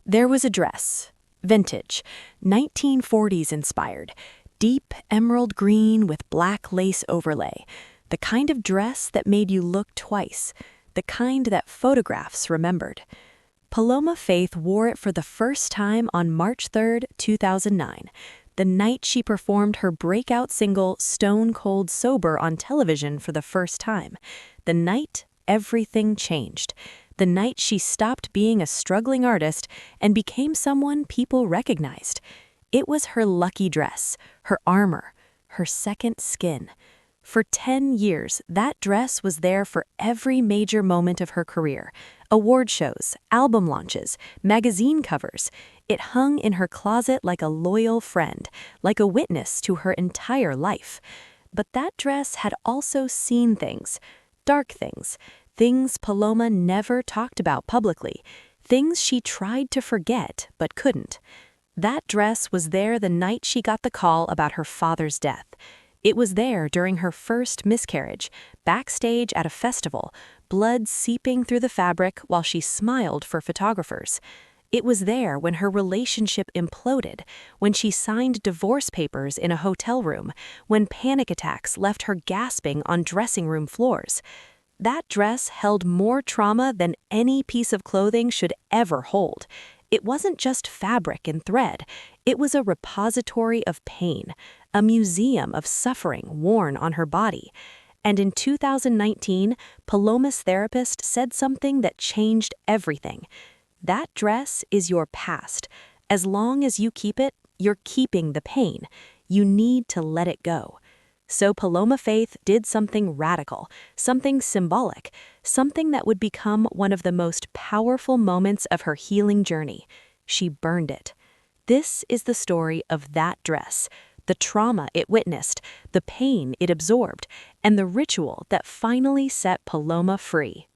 There was a dress, vintage, 1940s inspired, deep emerald green with black lace overlay, the kind of dress that made you look twice, the kind that photographs remembered. Paloma Faith wore it for the first time on March 3, 2009, the night she performed her breakout single Stone Cold Sober on television for the first time, the night everything changed. The night she stopped being a struggling artist and became someone people recognized. It was her lucky dress, her armor, her second skin. For 10 years, that dress was there for every major moment of her career. Award shows, album launches, magazine covers. It hung in her closet like a loyal friend, like a witness to her entire life. But that dress had also seen things, dark things, things Paloma never talked about publicly, things she tried to forget but couldn't. That dress was there the night she got the call about her father's death. It was there during her first miscarriage, backstage at a festival, blood seeping through the fabric while she smiled for photographers. It was there when her relationship imploded, when she signed divorce papers in a hotel room, when panic attacks left her gasping on dressing room floors. That dress held more trauma than any piece of clothing should ever hold. It wasn't just fabric and thread. It was a repository of pain, a museum of suffering worn on her body. And in 2019, Paloma's therapist said something that changed everything. That dress is your past. As long as you keep it, you're keeping the pain. You need to let it go. So Paloma Faith did something radical, something symbolic, something that would become one of the most powerful moments of her healing journey. She burned it. This is the story of that dress, the trauma it witnessed, the pain it absorbed, and the ritual that finally set Paloma free.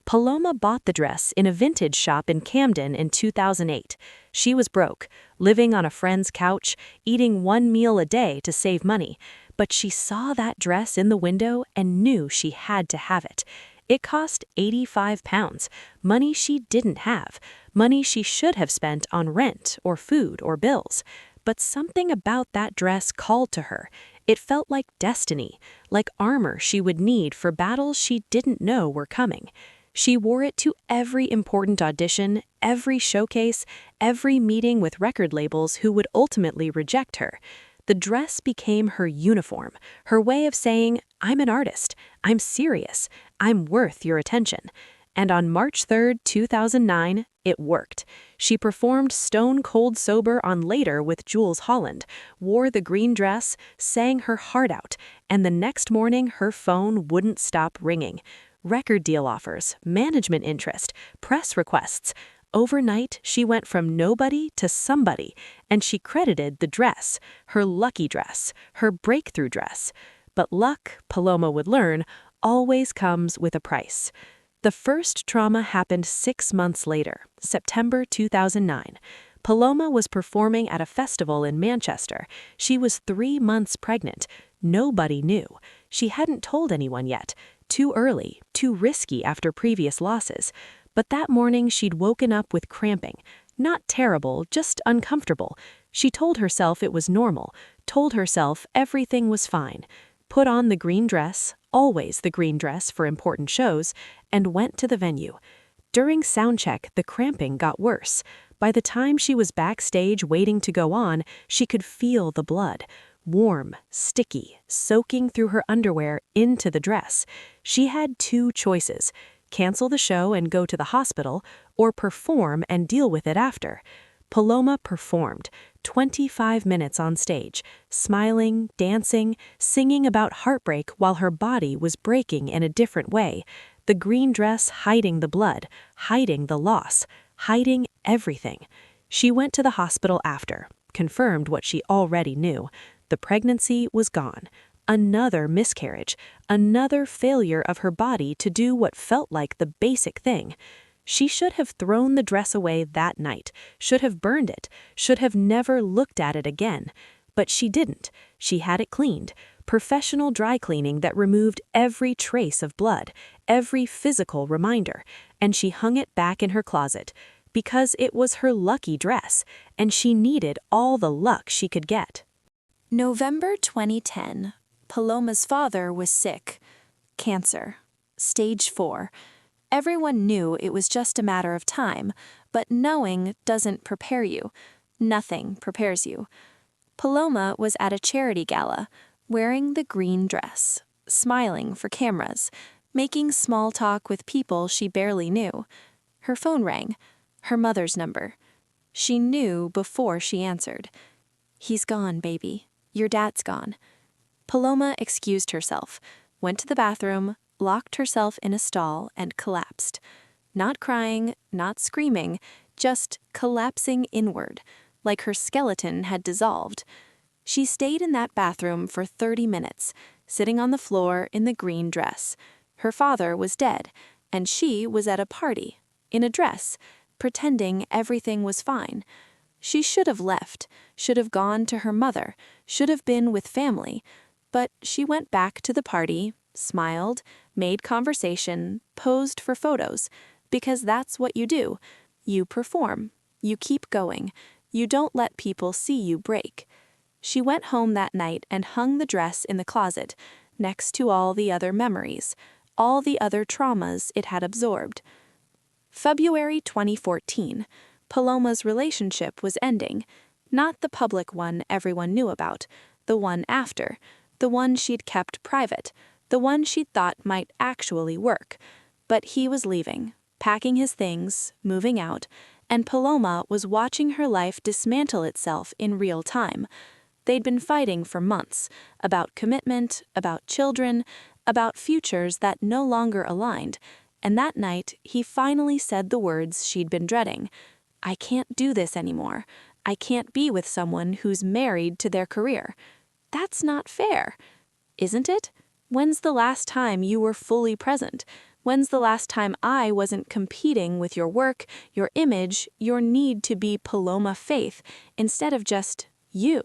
Paloma bought the dress in a vintage shop in Camden in 2008. She was broke, living on a friend's couch, eating one meal a day to save money. But she saw that dress in the window and knew she had to have it. It cost £85, money she didn't have, money she should have spent on rent or food or bills. But something about that dress called to her. It felt like destiny, like armor she would need for battles she didn't know were coming. She wore it to every important audition, every showcase, every meeting with record labels who would ultimately reject her. The dress became her uniform, her way of saying, I'm an artist, I'm serious, I'm worth your attention. And on March 3, 2009, it worked. She performed Stone Cold Sober on Later with Jules Holland, wore the green dress, sang her heart out, and the next morning her phone wouldn't stop ringing. Record deal offers, management interest, press requests. Overnight, she went from nobody to somebody, and she credited the dress, her lucky dress, her breakthrough dress. But luck, Paloma would learn, always comes with a price. The first trauma happened 6 months later, September 2009. Paloma was performing at a festival in Manchester. She was 3 months pregnant. Nobody knew. She hadn't told anyone yet. Too early, too risky after previous losses. But that morning she'd woken up with cramping. Not terrible, just uncomfortable. She told herself it was normal, told herself everything was fine. Put on the green dress, always the green dress for important shows, and went to the venue. During soundcheck, the cramping got worse. By the time she was backstage waiting to go on, she could feel the blood. Warm, sticky, soaking through her underwear into the dress. She had 2 choices: cancel the show and go to the hospital, or perform and deal with it after. Paloma performed, 25 minutes on stage, smiling, dancing, singing about heartbreak while her body was breaking in a different way. The green dress hiding the blood, hiding the loss, hiding everything. She went to the hospital after, confirmed what she already knew. The pregnancy was gone. Another miscarriage, another failure of her body to do what felt like the basic thing. She should have thrown the dress away that night, should have burned it, should have never looked at it again. But she didn't. She had it cleaned. Professional dry cleaning that removed every trace of blood, every physical reminder, and she hung it back in her closet. because it was her lucky dress, and she needed all the luck she could get. November 2010. Paloma's father was sick. Cancer. Stage 4. Everyone knew it was just a matter of time, but knowing doesn't prepare you. Nothing prepares you. Paloma was at a charity gala, wearing the green dress, smiling for cameras, making small talk with people she barely knew. Her phone rang. Her mother's number. She knew before she answered. "He's gone, baby. Your dad's gone." Paloma excused herself, went to the bathroom, locked herself in a stall, and collapsed. Not crying, not screaming, just collapsing inward, like her skeleton had dissolved. She stayed in that bathroom for 30 minutes, sitting on the floor in the green dress. Her father was dead, and she was at a party, in a dress, pretending everything was fine. She should have left, should have gone to her mother, should have been with family, but she went back to the party, smiled, made conversation, posed for photos, because that's what you do. You perform. You keep going. You don't let people see you break. She went home that night and hung the dress in the closet, next to all the other memories, all the other traumas it had absorbed. February 2014. Paloma's relationship was ending. Not the public one everyone knew about, the one after, the one she'd kept private, the one she'd thought might actually work. But he was leaving, packing his things, moving out, and Paloma was watching her life dismantle itself in real time. They'd been fighting for months, about commitment, about children, about futures that no longer aligned, and that night he finally said the words she'd been dreading. "I can't do this anymore. I can't be with someone who's married to their career. That's not fair. Isn't it? When's the last time you were fully present? When's the last time I wasn't competing with your work, your image, your need to be Paloma Faith, instead of just you?"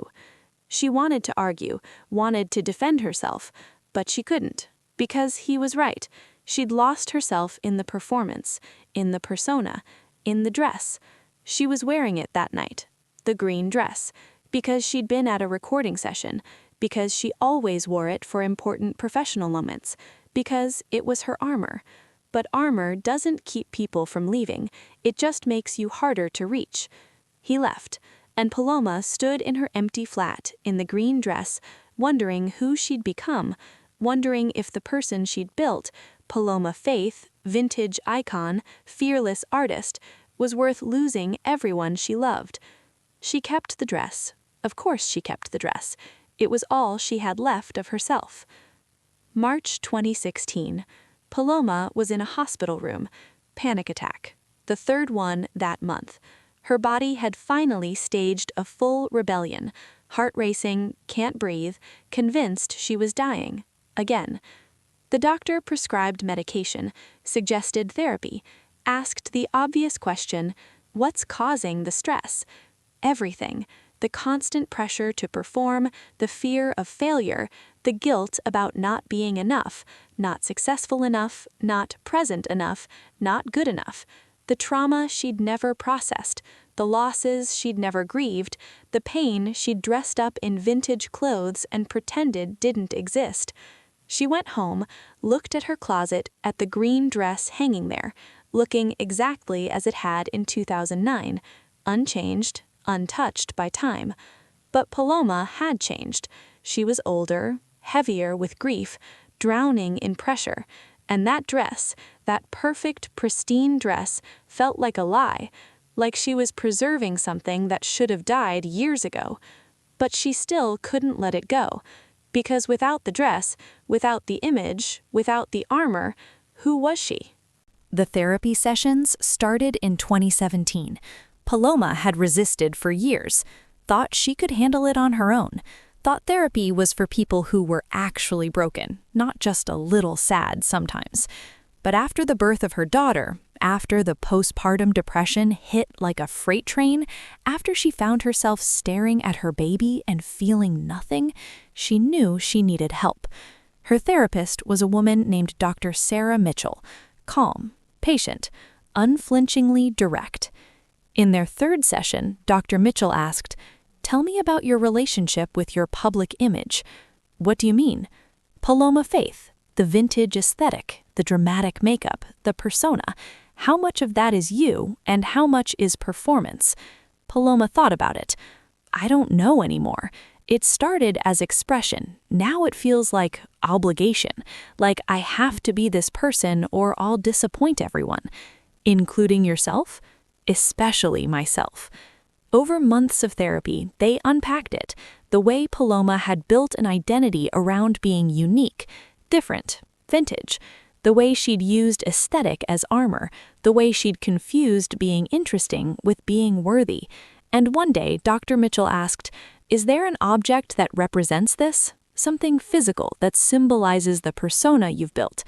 She wanted to argue, wanted to defend herself, but she couldn't, because he was right. She'd lost herself in the performance, in the persona, in the dress. She was wearing it that night, the green dress, because she'd been at a recording session, because she always wore it for important professional moments, because it was her armor. But armor doesn't keep people from leaving, it just makes you harder to reach. He left, and Paloma stood in her empty flat, in the green dress, wondering who she'd become, wondering if the person she'd built, Paloma Faith, vintage icon, fearless artist, was worth losing everyone she loved. She kept the dress. Of course she kept the dress. It was all she had left of herself. March 2016. Paloma was in a hospital room. Panic attack. The third one that month. Her body had finally staged a full rebellion. Heart racing, can't breathe, convinced she was dying. Again. The doctor prescribed medication, suggested therapy, asked the obvious question, what's causing the stress? Everything. The constant pressure to perform, the fear of failure, the guilt about not being enough, not successful enough, not present enough, not good enough. The trauma she'd never processed, the losses she'd never grieved, the pain she'd dressed up in vintage clothes and pretended didn't exist. She went home, looked at her closet, at the green dress hanging there, looking exactly as it had in 2009, unchanged, untouched by time. But Paloma had changed. She was older, heavier with grief, drowning in pressure, and that dress, that perfect, pristine dress, felt like a lie, like she was preserving something that should have died years ago. But she still couldn't let it go, because without the dress, without the image, without the armor, who was she? The therapy sessions started in 2017. Paloma had resisted for years, thought she could handle it on her own, thought therapy was for people who were actually broken, not just a little sad sometimes. But after the birth of her daughter, after the postpartum depression hit like a freight train, after she found herself staring at her baby and feeling nothing, she knew she needed help. Her therapist was a woman named Dr. Sarah Mitchell, calm, patient, unflinchingly direct. In their third session, Dr. Mitchell asked, "Tell me about your relationship with your public image." "What do you mean?" "Paloma Faith, the vintage aesthetic, the dramatic makeup, the persona. How much of that is you, and how much is performance?" Paloma thought about it. "I don't know anymore. It started as expression. Now it feels like obligation, like I have to be this person or I'll disappoint everyone." "Including yourself?" "Especially myself." Over months of therapy, they unpacked it, the way Paloma had built an identity around being unique, different, vintage, the way she'd used aesthetic as armor, the way she'd confused being interesting with being worthy. And one day, Dr. Mitchell asked, "Is there an object that represents this? Something physical that symbolizes the persona you've built?"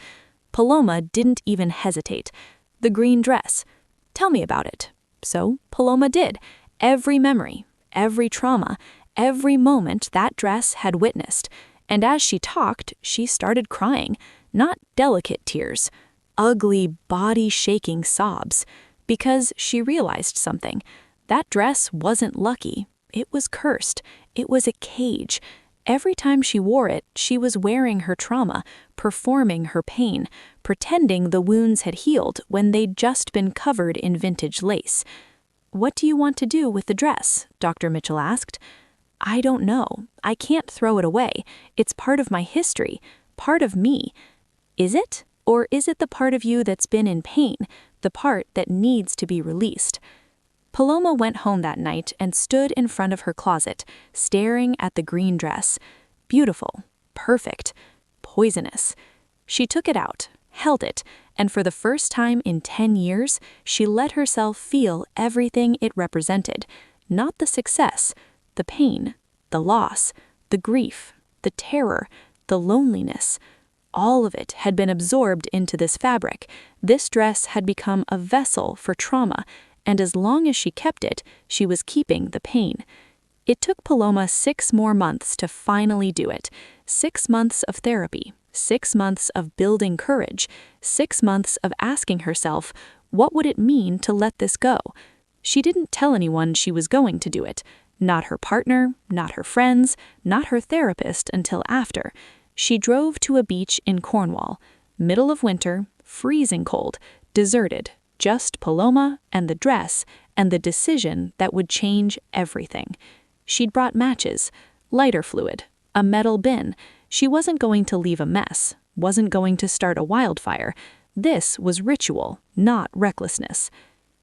Paloma didn't even hesitate. "The green dress." "Tell me about it." So Paloma did. Every memory, every trauma, every moment that dress had witnessed. And as she talked, she started crying. Not delicate tears, ugly, body-shaking sobs. Because she realized something. That dress wasn't lucky. It was cursed. It was a cage. Every time she wore it, she was wearing her trauma, performing her pain, pretending the wounds had healed when they'd just been covered in vintage lace. "What do you want to do with the dress?" Dr. Mitchell asked. "I don't know. I can't throw it away. It's part of my history, part of me." "Is it? Or is it the part of you that's been in pain, the part that needs to be released?" Paloma went home that night and stood in front of her closet, staring at the green dress. Beautiful, perfect, poisonous. She took it out, held it, and for the first time in 10 years, she let herself feel everything it represented. Not the success, the pain, the loss, the grief, the terror, the loneliness. All of it had been absorbed into this fabric. This dress had become a vessel for trauma, and as long as she kept it, she was keeping the pain. It took Paloma 6 more months to finally do it. 6 months of therapy, 6 months of building courage, 6 months of asking herself, what would it mean to let this go? She didn't tell anyone she was going to do it. Not her partner, not her friends, not her therapist until after. She drove to a beach in Cornwall, middle of winter, freezing cold, deserted. Just Paloma and the dress and the decision that would change everything. She'd brought matches, lighter fluid, a metal bin. She wasn't going to leave a mess, wasn't going to start a wildfire. This was ritual, not recklessness.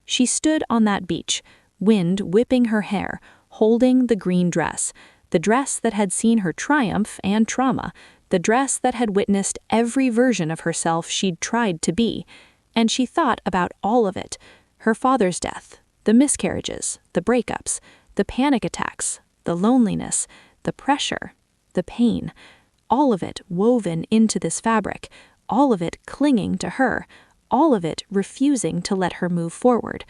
She stood on that beach, wind whipping her hair, holding the green dress, the dress that had seen her triumph and trauma, the dress that had witnessed every version of herself she'd tried to be. And she thought about all of it. Her father's death, the miscarriages, the breakups, the panic attacks, the loneliness, the pressure, the pain. All of it woven into this fabric, all of it clinging to her, all of it refusing to let her move forward.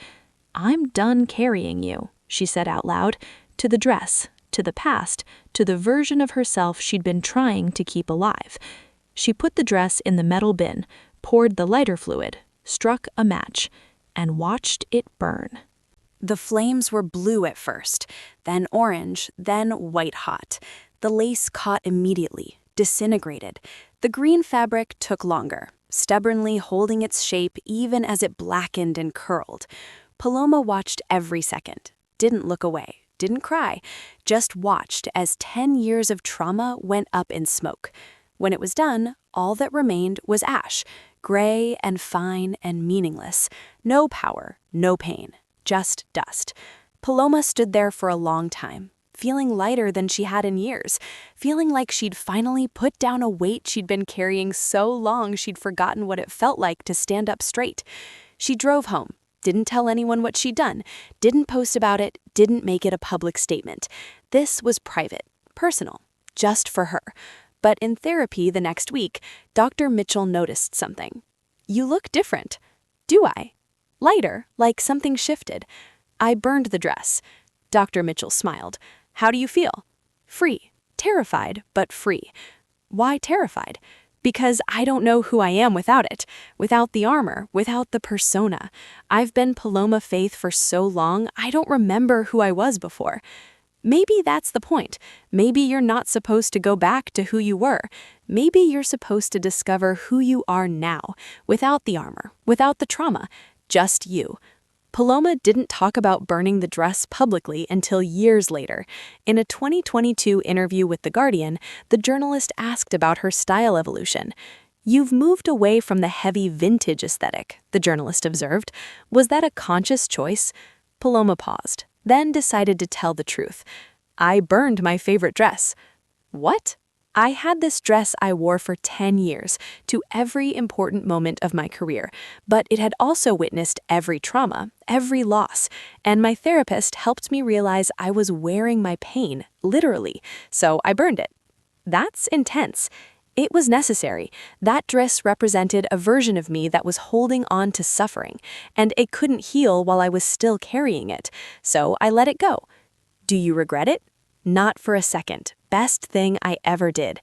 "I'm done carrying you," she said out loud, to the dress, to the past, to the version of herself she'd been trying to keep alive. She put the dress in the metal bin, poured the lighter fluid, struck a match, and watched it burn. The flames were blue at first, then orange, then white-hot. The lace caught immediately, disintegrated. The green fabric took longer, stubbornly holding its shape even as it blackened and curled. Paloma watched every second, didn't look away, didn't cry, just watched as 10 years of trauma went up in smoke. When it was done, all that remained was ash, gray and fine and meaningless. No power, no pain, just dust. Paloma stood there for a long time, feeling lighter than she had in years, feeling like she'd finally put down a weight she'd been carrying so long she'd forgotten what it felt like to stand up straight. She drove home, didn't tell anyone what she'd done, didn't post about it, didn't make it a public statement. This was private, personal, just for her. But in therapy the next week, Dr. Mitchell noticed something. "You look different." "Do I?" "Lighter, like something shifted." "I burned the dress." Dr. Mitchell smiled. "How do you feel?" "Free. Terrified, but free." "Why terrified?" Because I don't know who I am without it, without the armor, without the persona. I've been Paloma Faith for so long, I don't remember who I was before. Maybe that's the point. Maybe you're not supposed to go back to who you were. Maybe you're supposed to discover who you are now, without the armor, without the trauma, just you. Paloma didn't talk about burning the dress publicly until years later. In a 2022 interview with The Guardian, the journalist asked about her style evolution. "You've moved away from the heavy vintage aesthetic," the journalist observed. "Was that a conscious choice?" Paloma paused, then decided to tell the truth. "I burned my favorite dress." "What?" "I had this dress I wore for 10 years, to every important moment of my career, but it had also witnessed every trauma, every loss, and my therapist helped me realize I was wearing my pain, literally, so I burned it." That's intense. It was necessary. That dress represented a version of me that was holding on to suffering, and it couldn't heal while I was still carrying it, so I let it go. Do you regret it? Not for a second. Best thing I ever did.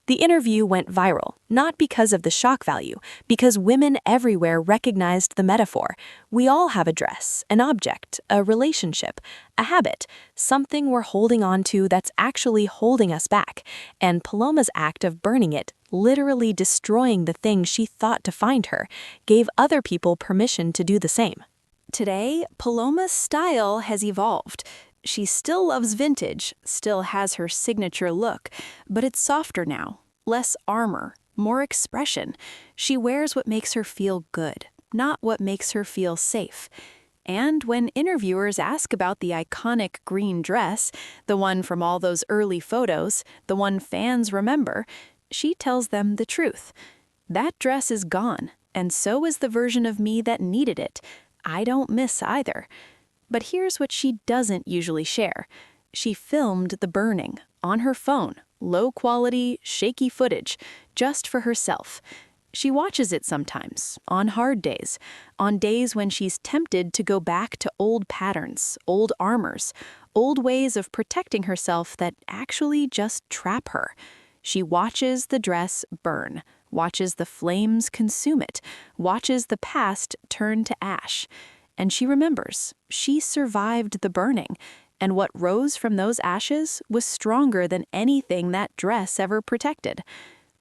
The interview went viral, not because of the shock value, because women everywhere recognized the metaphor. We all have a dress, an object, a relationship, a habit, something we're holding on to that's actually holding us back. And Paloma's act of burning it, literally destroying the thing she thought defined her, gave other people permission to do the same. Today, Paloma's style has evolved. She still loves vintage, still has her signature look, but it's softer now, less armor, more expression. She wears what makes her feel good, not what makes her feel safe. And when interviewers ask about the iconic green dress, the one from all those early photos, the one fans remember, she tells them the truth. That dress is gone, and so is the version of me that needed it. I don't miss either. But here's what she doesn't usually share. She filmed the burning on her phone, low-quality, shaky footage, just for herself. She watches it sometimes, on hard days, on days when she's tempted to go back to old patterns, old armors, old ways of protecting herself that actually just trap her. She watches the dress burn, watches the flames consume it, watches the past turn to ash. And she remembers, she survived the burning, and what rose from those ashes was stronger than anything that dress ever protected.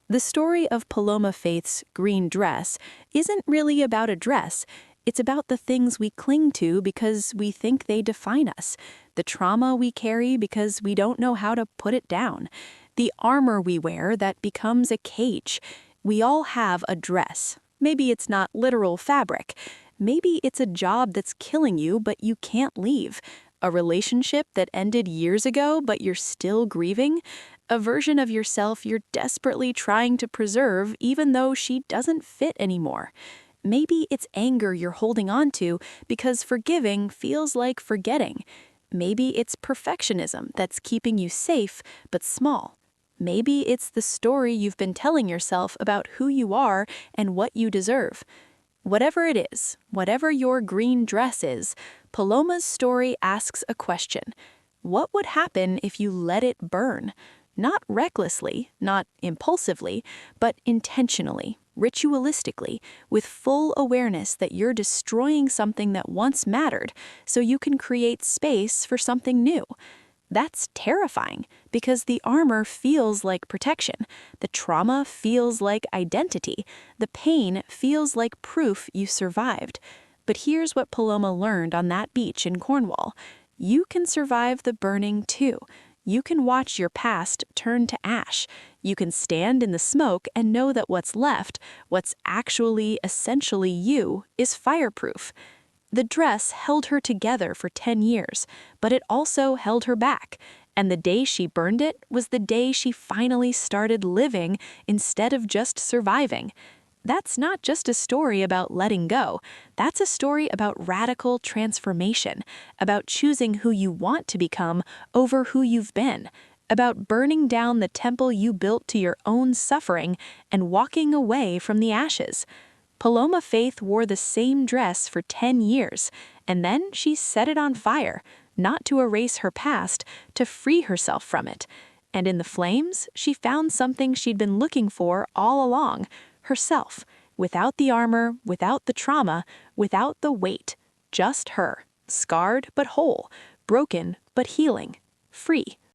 The story of Paloma Faith's green dress isn't really about a dress. It's about the things we cling to because we think they define us, the trauma we carry because we don't know how to put it down, the armor we wear that becomes a cage. We all have a dress. Maybe it's not literal fabric. Maybe it's a job that's killing you, but you can't leave. A relationship that ended years ago, but you're still grieving. A version of yourself you're desperately trying to preserve, even though she doesn't fit anymore. Maybe it's anger you're holding on to because forgiving feels like forgetting. Maybe it's perfectionism that's keeping you safe, but small. Maybe it's the story you've been telling yourself about who you are and what you deserve. Whatever it is, whatever your green dress is, Paloma's story asks a question. What would happen if you let it burn? Not recklessly, not impulsively, but intentionally, ritualistically, with full awareness that you're destroying something that once mattered so you can create space for something new. That's terrifying because the armor feels like protection, the trauma feels like identity, the pain feels like proof you survived. But here's what Paloma learned on that beach in Cornwall. You can survive the burning too. You can watch your past turn to ash. You can stand in the smoke and know that what's left, what's actually essentially you, is fireproof. The dress held her together for 10 years, but it also held her back. And the day she burned it was the day she finally started living instead of just surviving. That's not just a story about letting go. That's a story about radical transformation, about choosing who you want to become over who you've been, about burning down the temple you built to your own suffering and walking away from the ashes. Paloma Faith wore the same dress for 10 years, and then she set it on fire, not to erase her past, to free herself from it. And in the flames, she found something she'd been looking for all along, herself, without the armor, without the trauma, without the weight. Just her, scarred but whole, broken but healing, free.